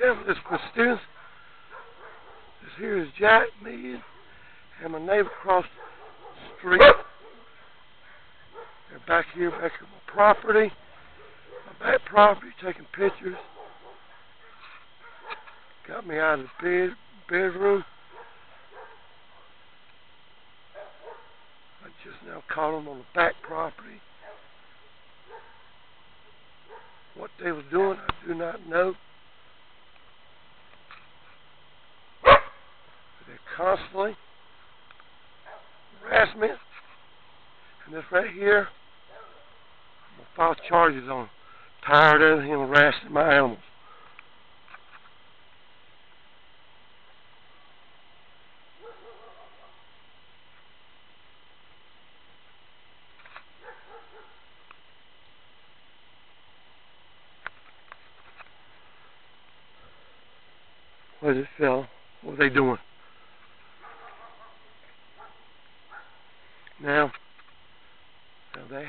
gentlemen, this is students. This here is Jack Mead and my neighbor across the street. They're back here at my property. My back property, taking pictures. Got me out of the bedroom. I just now caught them on the back property. What they were doing, I do not know. They're constantly harassing me. And this right here, I'm going to file charges on him. Tired of him harassing my animals. What is it, Phil? What are they doing? Now they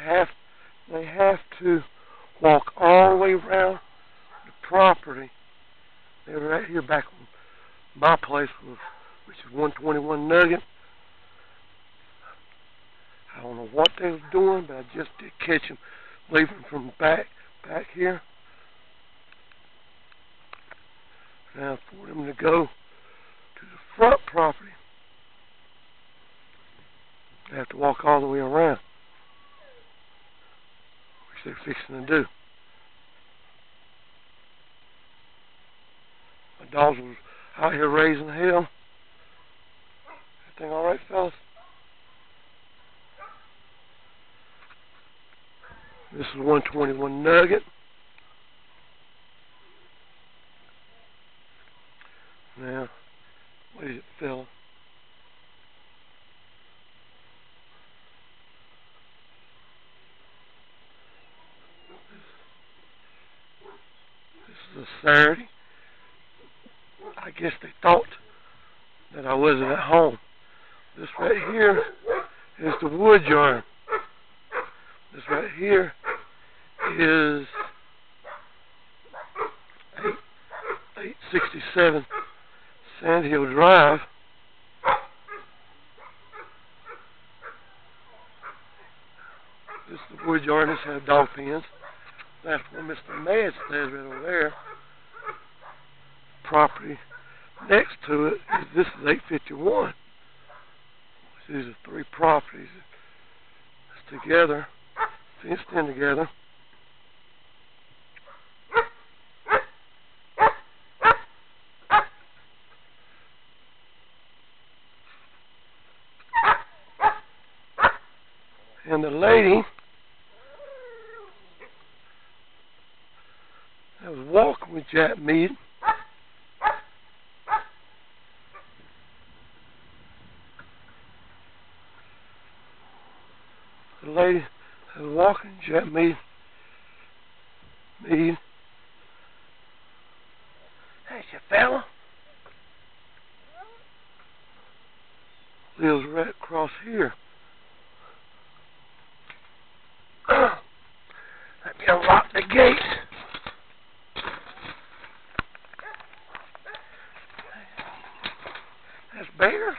have to walk all the way around the property. They were right here back on my place, which is 121 Nugget. I don't know what they was doing, but I just did catch them leaving from back here. Now for them to go to the front property, they have to walk all the way around, which they're fixing to do. My dogs was out here raising hell. Everything all right, fellas? This is 121 Nugget. Now, what is it, fella? This is a Saturday. I guess they thought that I wasn't at home. This right here is the wood yard. This right here is 867 Sand Hill Drive. This is the wood yard. This has dog pens. That's where Mr. Mad stays right over there. Property next to it is this is 851. These are three properties that's together, fenced in together. And the lady that was walking with Jack Mead, the lady that was walking Jack Mead, hey, you fella, lives right across here. Let me unlock the gate. That's Bear.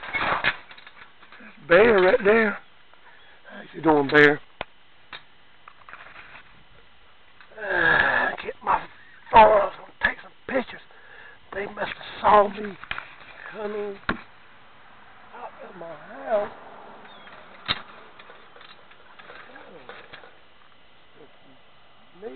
That's Bear right there. How you doing, Bear? Get my phone. I was going to take some pictures. They must have saw me coming out of my house. Me,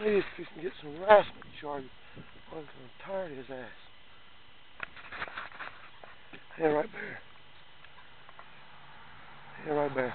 if you can get some harassment charges, I'm tired of his ass. Hey, right there. Hey, right there.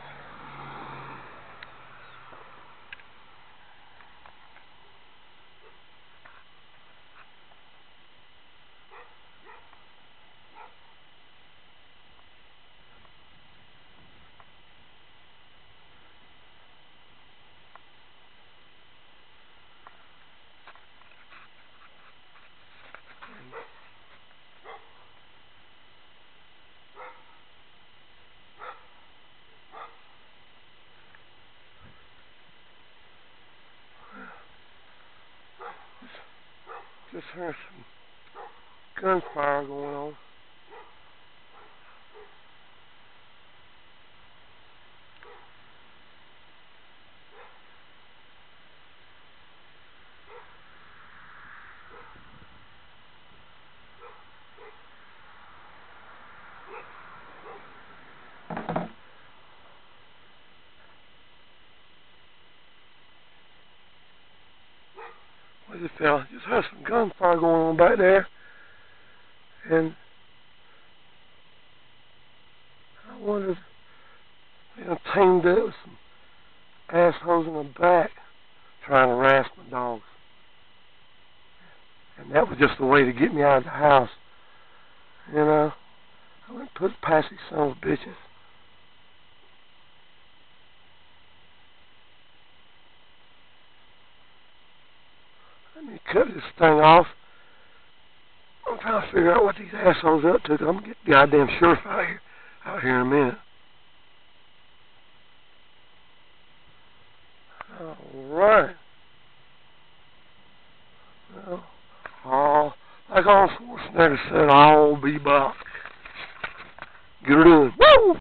just heard some gunfire going on. What is it, fella? Just heard some gunfire going on back there. And I wonder if teamed up with some assholes in the back trying to harass my dogs. And that was just the way to get me out of the house. You know, I went and put past these sons of bitches. Let me cut this thing off. I'm trying to figure out what these assholes are up to. I'm going to get the goddamn sheriff out here in a minute. Alright. Well, like Arnold Schwarzenegger said, I'll be back. Get her done. Woo!